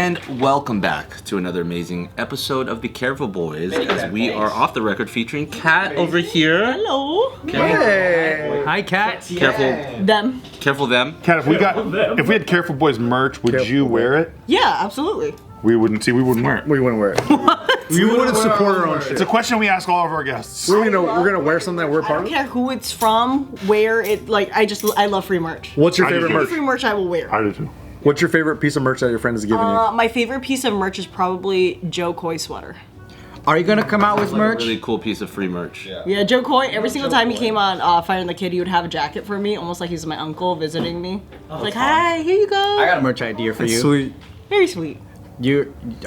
And welcome back to another amazing episode of Be Careful Boys, as we are off the record featuring Kat over here. Hello. Hey. Hi, Kat. Careful Them. Careful them. Kat, if we had Careful Boys merch, would you wear it? Yeah, absolutely. We wouldn't wear it. We wouldn't wear it. We wouldn't support our own shit. It's a question we ask all of our guests. We're gonna wear something that we're I part don't of. care who it's from, where it, like, I love free merch. What's your I do favorite too. merch? Free merch I will wear. I do too. What's your favorite piece of merch that your friend has given you? My favorite piece of merch is probably Joe Coy sweater. Are you gonna come out with merch? Really cool piece of free merch. Yeah, Joe Coy, every single time he came on Fire and the Kid, he would have a jacket for me, almost like he's my uncle visiting me. Like, hi, here you go. I got a merch idea for you. Sweet. Very sweet.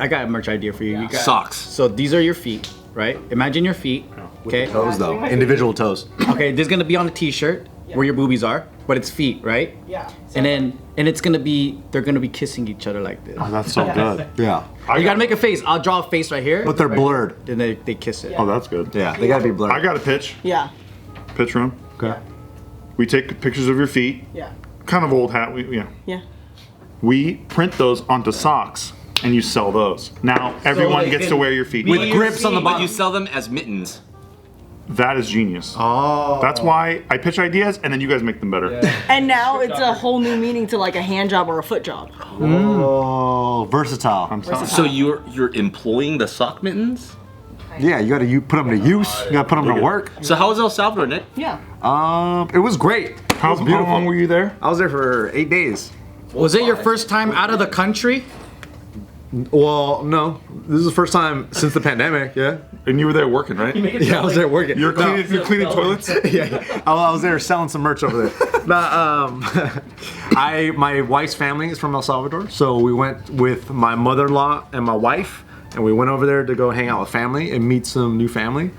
I got a merch idea for you. You got, Socks. So these are your feet, right? Imagine your feet. Okay. Toes though, individual toes. Okay. There's gonna be on a T-shirt where your boobies are, but it's feet, right? Yeah. And it's gonna be they're gonna be kissing each other like this. Oh, that's so good. Yeah, You gotta make a face. I'll draw a face right here. but they're blurred. Then they kiss it. Oh, that's good. Yeah, they gotta be blurred. I got a pitch. Yeah. Pitch room. Okay. We take pictures of your feet. Yeah. Kind of old hat. Yeah. We print those onto socks, and you sell those. Now everyone they gets to can wear your feet. be With your grips on the feet. But bottom. you sell them as mittens. That is genius. Oh. That's why I pitch ideas, and then you guys make them better. And now it's a whole new meaning to like a hand job or a foot job. Oh, versatile. I'm sorry. So you're employing the sock mittens? Yeah, you gotta put them to use. You gotta put them to work. So how was El Salvador, Nick? Yeah. It was great. How long were you there? I was there for 8 days. Was it your first time out of the country? Well, no, this is the first time since the pandemic. Yeah. And you were there working, right? Yeah, I was there working. You're cleaning toilets? Yeah, I was there selling some merch over there. My wife's family is from El Salvador, so we went with my mother-in-law and my wife, and we went over there to go hang out with family and meet some new family.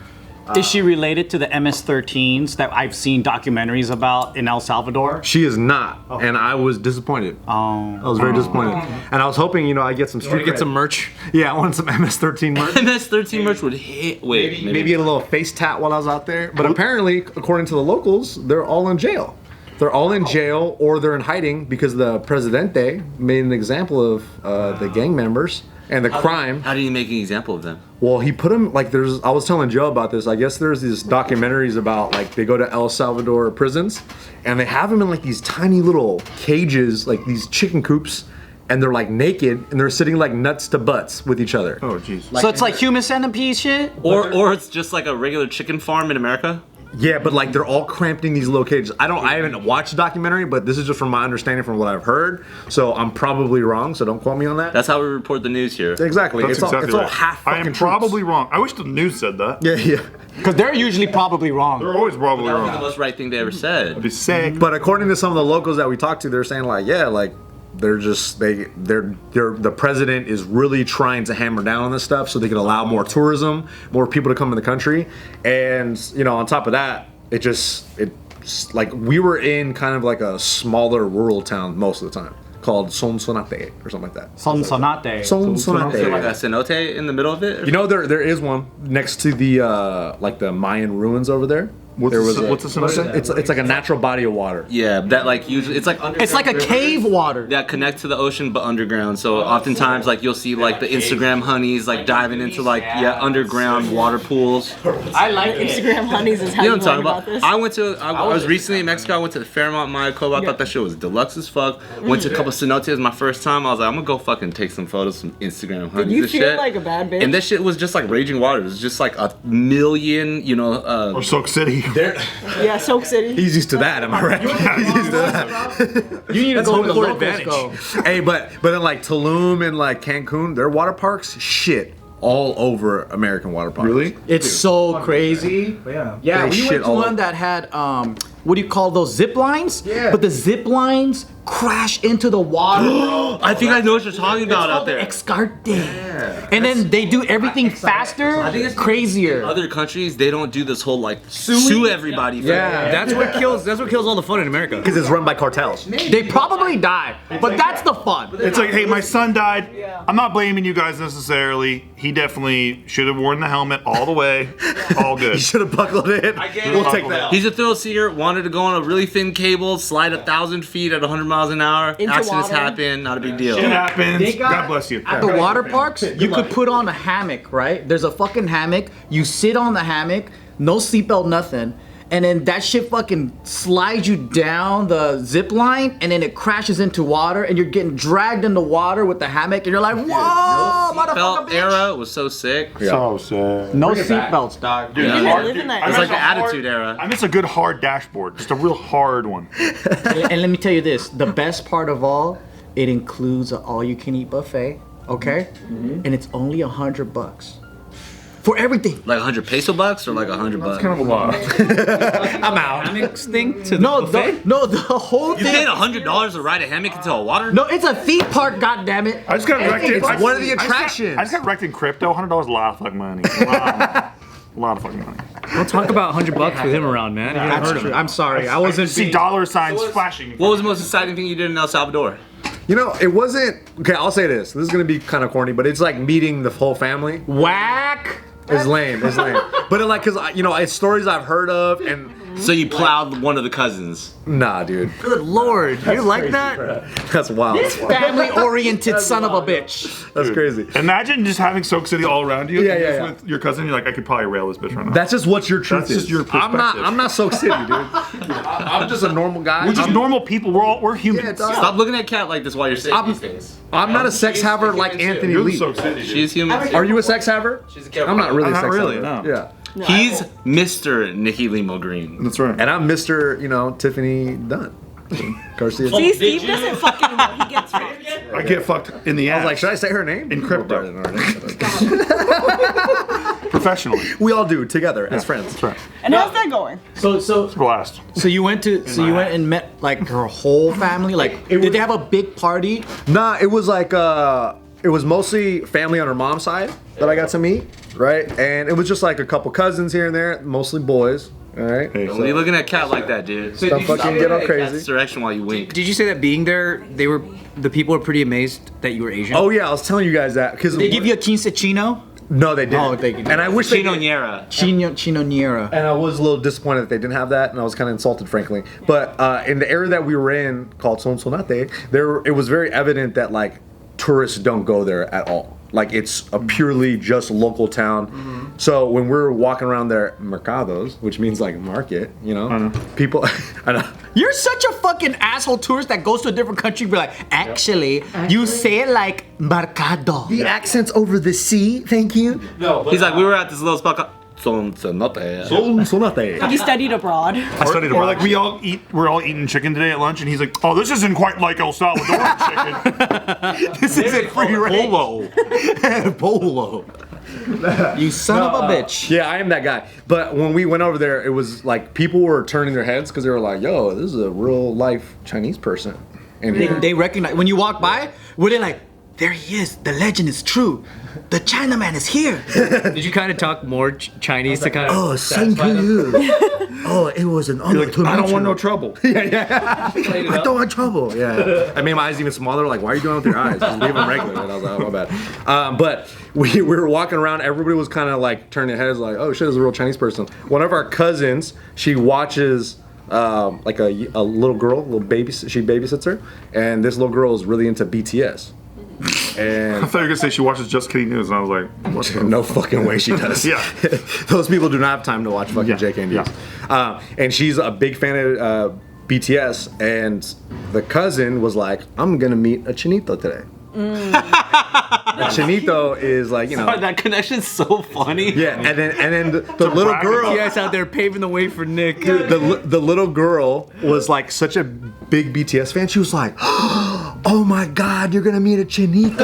Is she related to the MS-13s that I've seen documentaries about in El Salvador? She is not, and I was disappointed. I was very disappointed, and I was hoping, I get some street Get some merch. Yeah, I wanted some MS-13 merch. MS-13 merch would hit. Wait, Maybe get a little face tat while I was out there. But apparently, according to the locals, they're all in jail. They're all in jail or they're in hiding because the Presidente made an example of the gang members and the crime. How did he make an example of them? Well, he put them I was telling Joe about this. I guess there's these documentaries about like they go to El Salvador prisons and they have them in like these tiny little cages, like these chicken coops, and they're like naked and they're sitting like nuts to butts with each other. Oh, jeez. So it's like human centipede shit? Or it's just like a regular chicken farm in America? Yeah, but like they're all cramped in these little cages. I haven't watched the documentary, but this is just from my understanding from what I've heard. So I'm probably wrong, so don't quote me on that. That's how we report the news here. Exactly. That's It's all right. half I fucking am truths. probably wrong. I wish the news said that. Yeah. Because they're usually probably wrong. They're always probably That was the wrong. most right thing they ever said. I'd be sick. But according to some of the locals that we talked to, they're saying like, yeah, like they're the president is really trying to hammer down on this stuff so they can allow more tourism, more people to come in the country, and on top of that, it's like we were in kind of like a smaller rural town most of the time called Sonsonate or something like that. Sonsonate. Sonsonate. Like a cenote in the middle of it? There is one next to the like the Mayan ruins over there. What's a cenote? It's like a natural body of water. Yeah, that like usually it's like underground. It's like a cave water. that connect to the ocean but underground. So oftentimes like you'll see like the Instagram honeys like diving into like underground water pools. I like Instagram honeys is how You you know what I'm learn talking about about? this. I was recently in Mexico. I went to the Fairmont Maya Cove. I thought that shit was deluxe as fuck. Went to a couple cenotes my first time. I was like, I'm gonna go fucking take some photos, some Instagram honeys Did you and feel shit. like a bad bitch? And this shit was just like raging water. It was just like a million, Or Soak City. Yeah, Soak City. He's used to that, am I right? He's used to that. You need to That's go home where the court locals advantage. go. Hey, but in like Tulum and like Cancun, their water parks, shit, all over American water parks. Really? It's so crazy. They Yeah, we shit went to all one over. that had what do you call those zip lines? Yeah. But the zip lines crash into the water. I think I know what you're talking about out there. Escarte. And then they do everything faster, I think it's crazier. Other countries they don't do this whole like sue everybody. For That's what kills all the fun in America. Because it's run by cartels. They probably die, but that's the fun. It's like, hey, my son died. I'm not blaming you guys necessarily. He definitely should have worn the helmet all the way. All You good. should have buckled in. We'll take that. He's a thrill seeker. wanted to go on a really thin cable, slide 1,000 feet at 100 miles an hour. Into Accidents water. happen, not a big deal. It happens. They got- God bless you. At the water parks, you could put on a hammock, right? There's a fucking hammock. You sit on the hammock, no seatbelt, nothing. And then that shit fucking slides you down the zip line, and then it crashes into water, and you're getting dragged in the water with the hammock, and you're like, whoa, motherfucker, Seatbelt bitch. era was so sick. So sad. No seatbelts, dog. Dude, didn't hard- live in that I era. miss It's like a the hard- Attitude Era. I miss a good hard dashboard, just a real hard one. And let me tell you this: the best part of all, it includes an all-you-can-eat buffet, okay? And it's only $100 for everything. Like 100 peso bucks or like 100 bucks? Kind of a lot. I'm out. Hammocks thing to the No, buffet? the whole You thing. paid $100 to ride a hammock into a water? No, it's a theme park, goddammit. I just got wrecked in. It's I- one of the I just got- attractions. I just got wrecked in crypto. $100 is a lot of fucking money. A lot of fucking money. Don't talk about $100 with him around, man. You haven't heard of him. I'm sorry, I wasn't see being- dollar signs flashing. What was the most exciting thing you did in El Salvador? You know, it wasn't. Okay, I'll say this. This is gonna be kind of corny, but it's like meeting the whole family. Whack. It's lame. It's lame. But it, like, cause you know, it's stories I've heard of, and So you plowed one of the cousins. nah, dude, Good lord, you like that? that's wild. Family-oriented son of a bitch. That's crazy. Imagine just having Soak City all around you. Yeah, and yeah, just yeah. with your cousin, you're like, I could probably rail this bitch right now. That's just what your truth That's is. just your I'm not. perspective. I'm not Soak City, dude. I'm just a normal guy. We're just normal people. We're humans. Yeah, dog. Stop looking at Kat like this while you're saying these things. I'm not a sex haver like Anthony You're the Lee. Soak City, dude. She's human. Are you a sex haver? She's a kid. I'm not really a Not sex really, haver. no. Yeah. He's Mr. Nicky Limo Green. That's right. And I'm Mr. You know, Tiffany Dunn. Garcia. See, Steve doesn't fucking know. He gets fucked. I get fucked in the ass. I was like, should I say her name? In crypto. Professionally. We all do together as friends. That's right. And how's that going? So Blast. you went and met like her whole family. Like, did they have a big party? Nah, it was like it was mostly family on her mom's side that I got to meet, right? And it was just like a couple cousins here and there, mostly boys. All right. Hey, What are you looking at Kat like that, dude? Don't fucking get all Kat's crazy. direction while you wink. Did you say that being there, the people were pretty amazed that you were Asian? Oh yeah, I was telling you guys that because They give you a quince chino? no, they didn't. Oh, they didn't. And I wish they Chino did. Niera. Chino Niera. And I was a little disappointed that they didn't have that, and I was kind of insulted, frankly. But in the area that we were in, called Sonsonate, it was very evident that like tourists don't go there at all. Like it's a purely just local town. So when we were walking around their mercados, which means like market, you know, people. I know. You're such a fucking asshole tourist that goes to a different country and be like, actually, you say it like mercado. The accents over the sea, thank you. He's like, we were at this little spot called Sonsonate. Sonsonate. He studied abroad. I studied Or abroad. like we're all eating chicken today at lunch, and he's like, "Oh, this isn't quite like El Salvador chicken. This isn't free range. Polo." Polo. You son of a bitch. Yeah, I am that guy. But when we went over there, it was like people were turning their heads because they were like, "Yo, this is a real life Chinese person." And They recognize, when you walk by, were they like, there he is, the legend is true. The Chinaman is here. Did you kind of talk more Chinese to kind of? oh, thank you. Oh, it was an honor to I don't meet want you. no trouble. I don't want trouble. Yeah. I made my eyes even smaller. Like, why are you doing it with your eyes? Just leave them regular. And I was like, oh, my bad. But we were walking around. Everybody was kind of like turning their heads, like, oh shit, this is a real Chinese person. One of our cousins, she watches. Like a little girl, little baby. She babysits her, and this little girl is really into BTS. I And thought you were gonna say she watches JustKiddingNews, and I was like, "What the?" no fucking way she does. Yeah. Those people do not have time to watch fucking Yeah, JK News. And she's a big fan of BTS, and the cousin was like, "I'm gonna meet a chinito today." A chinito is like, you know. That connection's so funny. Yeah, and then the little bracket. girl. You guys out there paving the way for Nick. The little girl was like such a big BTS fan. She was like, "Oh my God, you're gonna meet a chinito!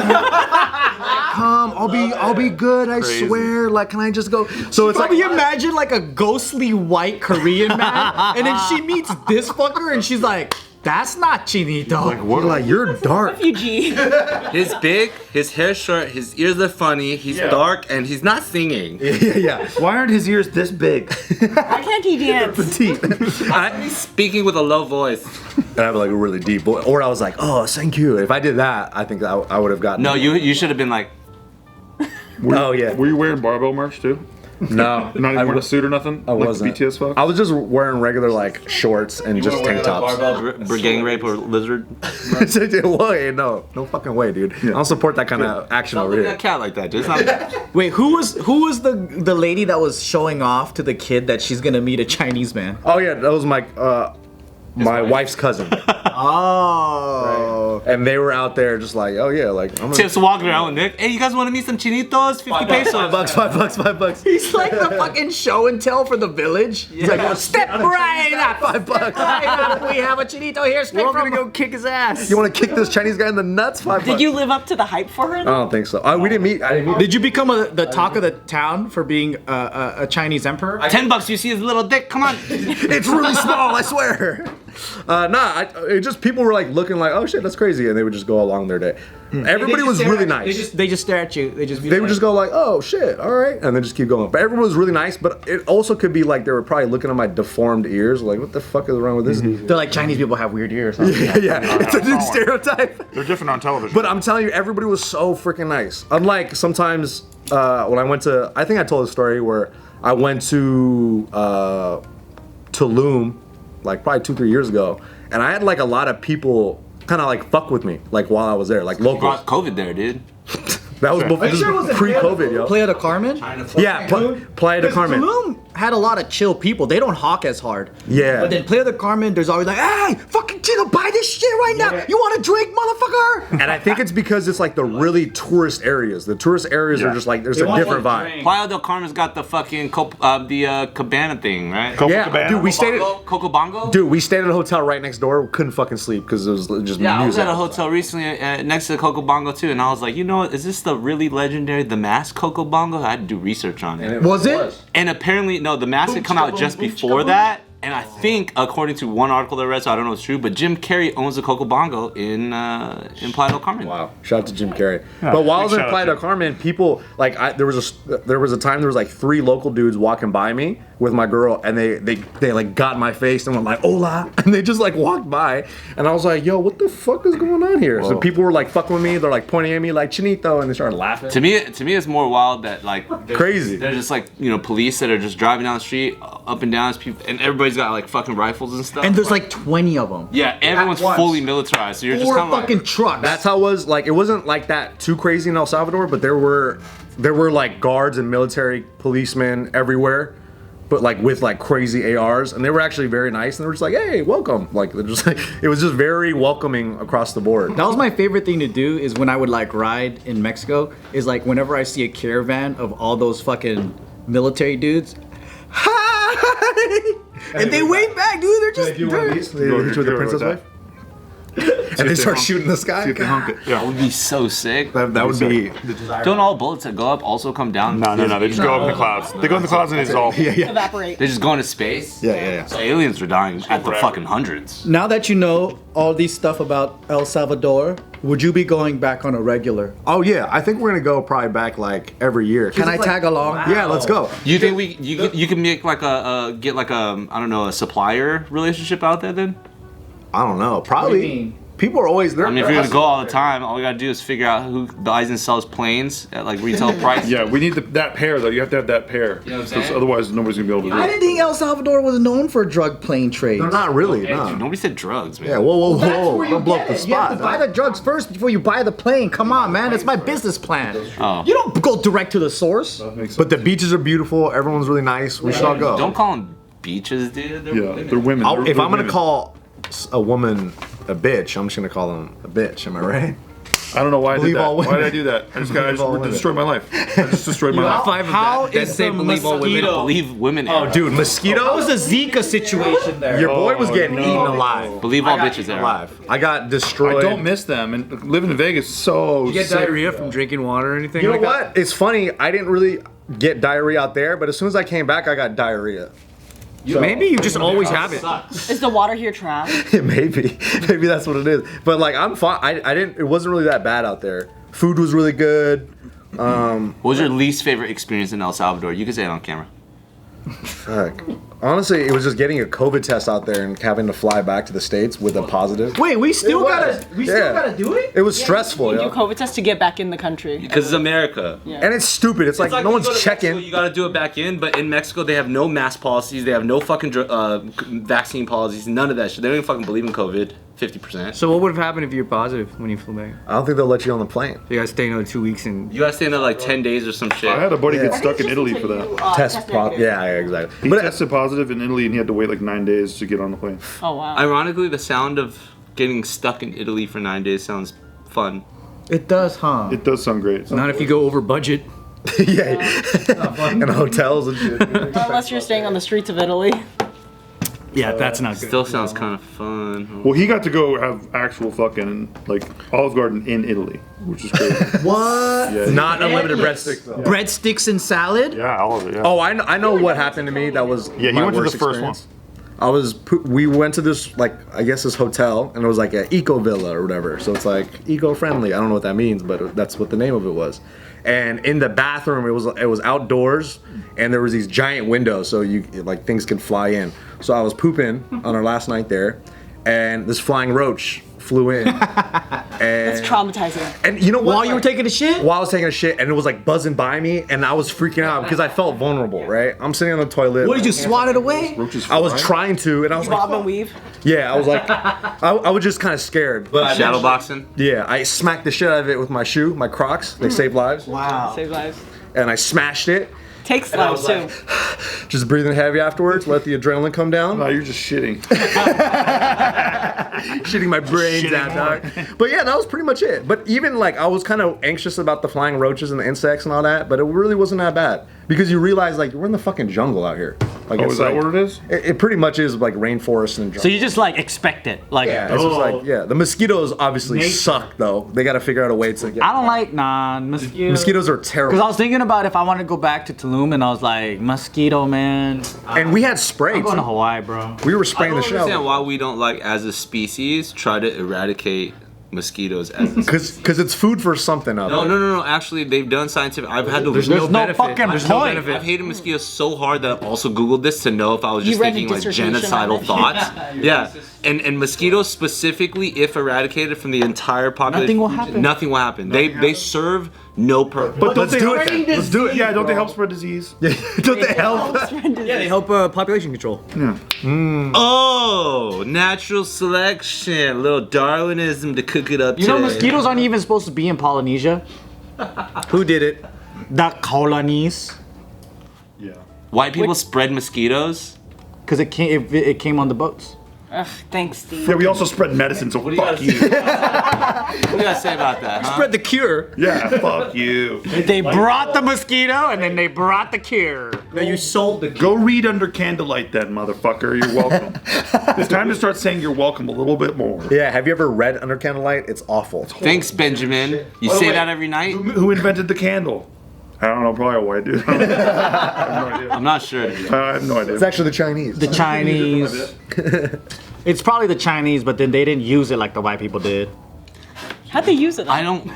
Come, I'll be good. I Crazy. swear. Like, can I just go?" So it's But like, you imagine like a ghostly white Korean man, and then she meets this fucker, and she's like, that's not Chinito. Like what? you're like, you're dark. Refugee. He's big, his hair's short, his ears are funny, he's dark, and he's not singing. Yeah. Why aren't his ears this big? Why can't he dance? He's speaking with a low voice. And I have like a really deep voice. Or I was like, "Oh, thank you." If I did that, I think I would have gotten. No, you should have been like, Oh yeah. Were you wearing barbell merch too? No, Not even wearing a suit or nothing? I wasn't. The BTS fuck? I was just wearing regular like shorts and just tank tops. Gang rape or lizard. Whoa, no fucking way, dude. I don't support that kind of action over Look at here. that cat like that. Just not. Wait, who was the lady that was showing off to the kid that she's gonna meet a Chinese man? Oh yeah, that was my wife's cousin. Oh. And they were out there just like, oh yeah, like I'm gonna Tips walking around with Nick. Hey, you guys want to meet some chinitos? 50 pesos. $5. He's like the fucking show and tell for the village. He's like, step right up. $5. Right up. We have a chinito here straight We're all from gonna go kick his ass. You want to kick this Chinese guy in the nuts? $5. Did you live up to the hype for her? I don't think so. We didn't meet. I didn't meet. Did you become the talk of the town for being a Chinese emperor? $10. You see his little dick? Come on. It's really small, I swear. It just people were like looking like, oh shit, that's crazy, and they would just go along their day. Everybody was really nice. They just stare at you. They would just go like, oh shit, all right, and then just keep going. But everyone was really nice. But it also could be like they were probably looking at my deformed ears, like, what the fuck is wrong with this? They're like, Chinese people have weird ears. Yeah, it's a new stereotype. They're different on television. But I'm telling you, everybody was so freaking nice. Unlike sometimes when I went to, I think I told a story where I went to Tulum, like probably 2-3 years ago, and I had like a lot of people kind of like fuck with me, like while I was there, like locals. Brought COVID there, dude. That was before, this was pre-COVID, yo. Playa del Carmen? Yeah, Playa del Carmen. Tulum had a lot of chill people. They don't hawk as hard. Yeah. But then Playa del Carmen, there's always like, hey, fucking Chino, buy this shit right now. You want a drink, motherfucker? And I think it's because it's like the really tourist areas. The tourist areas are just like, there's a different vibe. Playa del Carmen's got the fucking cabana thing, right? Copacabana? Dude, we stayed at Coco Bongo? Dude, we stayed at a hotel right next door. We couldn't fucking sleep because it was just Yeah, I was music. at a hotel recently next to the Coco Bongo too, and I was like, you know what? Is this the really legendary, the mask Coco Bongo? I had to do research on it. Was it? And apparently, no, the mask had come out just before that. And I think, according to one article that I read, so I don't know if it's true, but Jim Carrey owns a Coco Bongo in Playa del Carmen. Wow! Shout out to Jim Carrey. But while I was in Playa del Carmen, people like there was a time there was like 3 local dudes walking by me with my girl, and they like got in my face and went like "Hola," and they just like walked by, and I was like, "Yo, what the fuck is going on here?" Whoa. So people were like fucking with me. They're like pointing at me like "Chinito," and they started laughing. To me, it's more wild that like Crazy. They're just like police that are just driving down the street, up and down, people, and everybody's got like fucking rifles and stuff. And there's like 20 of them. Yeah, everyone's fully militarized, so you're just 4 kind of fucking like, trucks. That's how it was. Like it wasn't like that too crazy in El Salvador, but there were like guards and military policemen everywhere, but like with like crazy ARs, and they were actually very nice, and they were just like, "Hey, welcome!" Like they're just like it was just very welcoming across the board. That was my favorite thing to do is when I would like ride in Mexico is like whenever I see a caravan of all those fucking military dudes. Hi! And they wave back, dude. They're just They hit you with the princess wave, and they start shooting this guy. that would be so sick. That would be. Don't all bullets that go up also come down? No, they just go up in the clouds. They go in the clouds and it's all. Evaporate. They just go into space? Yeah. So aliens are dying at the fucking hundreds. Now that you know all these stuff about El Salvador, would you be going back on a regular? Oh yeah, I think we're gonna go probably back like every year. Can I tag along? Yeah, let's go. You think you can make like get like a supplier relationship out there then? I don't know. What do Probably. you mean? People are always there. I mean, if you're gonna go all the time, all we gotta do is figure out who buys and sells planes at like retail price. Yeah, we need that pair though. You have to have that pair. You know what I'm Because saying? otherwise nobody's gonna be able to do I it. didn't think El Salvador was known for drug plane trades. They're not really. Hey, No. dude, nobody said drugs, man. Yeah. Whoa. That's where you Don't blow get up the it. You have spot. to buy the drugs first before you buy the plane. Come on, man. It's my business plan. Oh. You don't go direct to the source. But the beaches are beautiful. Everyone's really nice. We should all go. Don't call them beaches, dude. Yeah, they're women. If They're I'm gonna women. call a woman a bitch, I'm just gonna call them a bitch. Am I right? I don't know why I did Believe that. all Why women. did I do that? I just Believe all women. destroyed my life. I just destroyed my life. Five of How that. Then is say the believe all women. mosquito- Believe women. Oh, era. dude, mosquito. That was a Zika situation there. Your boy was getting no. eaten alive. Believe all I got bitches eaten era. alive. I got destroyed. I don't miss them. And living in Vegas is so You get sick. diarrhea from drinking water or anything You know like that? what? It's funny. I didn't really get diarrhea out there, but as soon as I came back, I got diarrhea. Maybe you just always have it. Is the water here trash? maybe that's what it is. But like, I'm fine. I didn't. It wasn't really that bad out there. Food was really good. What was your least favorite experience in El Salvador? You can say it on camera. Fuck. Honestly, it was just getting a COVID test out there and having to fly back to the States with a positive. Wait, we still gotta do it? It was stressful, You do yo. COVID test to get back in the country. Because it's America. Yeah. And it's stupid. It's like no when you one's go to checking. Mexico, you gotta do it back in, but in Mexico they have no mask policies. They have no fucking vaccine policies. None of that shit. They don't even fucking believe in COVID. 50%. So what would have happened if you were positive when you flew back? I don't think they'll let you on the plane. You guys stay another 2 weeks and You gotta stay another like 10 days or some shit. I had a buddy Yeah. get stuck in Italy for that. Test positive. Yeah, exactly. He But tested positive in Italy and he had to wait like 9 days to get on the plane. Oh wow. Ironically, the sound of getting stuck in Italy for 9 days sounds fun. It does, huh? It does sound great. not if you go over budget. yeah, and hotels and shit. Unless you're staying on the streets of Italy. Yeah, that's not good. Still sounds kind of fun. Well, he got to go have actual fucking like Olive Garden in Italy, which is crazy. What? Yeah. Not unlimited breadsticks though. Breadsticks and salad? Yeah, all of it. Yeah. Oh, I know what happened to me. That was Yeah, he my went to the worst first experience. We went to this like I guess this hotel and it was like an eco villa or whatever. So it's like eco friendly. I don't know what that means, but that's what the name of it was. And in the bathroom, it was outdoors, and there was these giant windows, so you like things could fly in. So I was pooping on our last night there, and this flying roach flew in. It's traumatizing. And you know what? While you were taking a shit? While I was taking a shit, and it was like buzzing by me, and I was freaking out because I felt vulnerable. Right? I'm sitting on the toilet. What did you swat it away? I was trying to, and I was Bob like, and weave. yeah, I was like, I was just kind of scared. But Shadow boxing. yeah, I smacked the shit out of it with my shoe, my Crocs. They save lives. Wow. Save lives. And I smashed it. Takes lives too. Just breathing heavy afterwards. Let the adrenaline come down. No, you're just shitting. Shitting my brains out, dog. But yeah, that was pretty much it. But even like I was kind of anxious about the flying roaches and the insects and all that, but it really wasn't that bad because you realize like we're in the fucking jungle out here. Like, Oh, it's is that like- what it is? It pretty much is like rainforest and jungle. So you just like expect it. Like, yeah, it's just like the mosquitoes obviously suck though. They got to figure out a way to get. I don't like mosquitoes. Mosquitoes are terrible. Because I was thinking about if I wanted to go back to Tulum and I was like, mosquito, man. And we had spray. I'm going to too. Hawaii, bro. We were I spraying don't the shit understand out. why we don't like, as a species, try to eradicate mosquitoes as a Because it's food for something out there. No. Actually, they've done scientific. I've had to. There's no benefit. fucking There's no point. benefit. I've hated mosquitoes so hard that I also Googled this to know if I was just You read a thinking like dissertation on genocidal it? thoughts. Yeah. And mosquitoes specifically, if eradicated from the entire population, Nothing will happen. Nothing will happen. They serve no purpose. But Let's do it then. Let's do it. Yeah, don't they help spread disease? Don't they help? Yeah, they help population control. Oh, natural selection, little Darwinism to cook it up. You know, today. mosquitoes aren't even supposed to be in Polynesia. Who did it? The colonies. Yeah. White people spread mosquitoes. Because it came on the boats. Ugh, thanks, Steve. Yeah, we also spread medicine, so fuck you. What do you gotta say about that? Huh? Spread the cure. Yeah, fuck you. They brought the mosquito and then they brought the cure. No, you sold the Go read Under Candlelight then, motherfucker. You're welcome. It's time to start saying you're welcome a little bit more. Yeah, have you ever read Under Candlelight? It's awful. Thanks, Benjamin. You say that every night? Who invented the candle? I don't know, probably a white dude. I have no idea. I'm not sure. I have no idea. It's actually the Chinese. The Chinese. It's probably the Chinese, but then they didn't use it like the white people did. How'd they use it? I don't.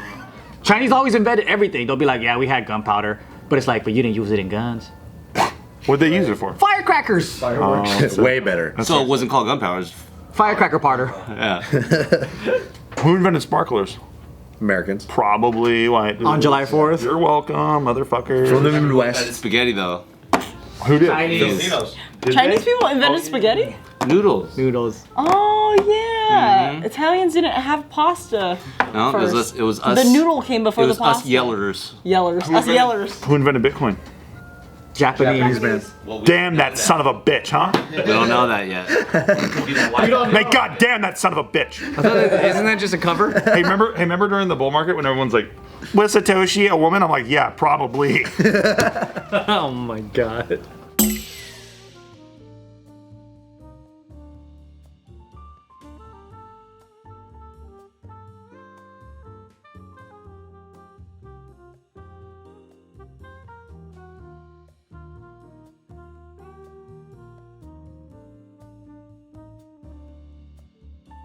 Chinese always invented everything. They'll be like, yeah, we had gunpowder. But it's like, but you didn't use it in guns. What'd they use it for? Firecrackers! It's way better. So it wasn't called gunpowder. It was- Firecracker powder. Yeah. Who invented sparklers? Americans. Probably white dudes. On July 4th. You're welcome, motherfuckers. From the Midwest. Spaghetti though. Who did? Chinese people invented spaghetti? Noodles. Noodles. Oh yeah. Italians didn't have pasta. No, first. it was us. The noodle came before It was the us pasta. yellers. Yellers. Us yellers. Who invented Bitcoin? Japanese. man. Damn that son of a bitch, huh? We don't know that yet. Hey, god damn that son of a bitch. Isn't that just a cover? Hey, remember during the bull market when everyone's like, was Satoshi a woman? I'm like, yeah, probably. Oh my god.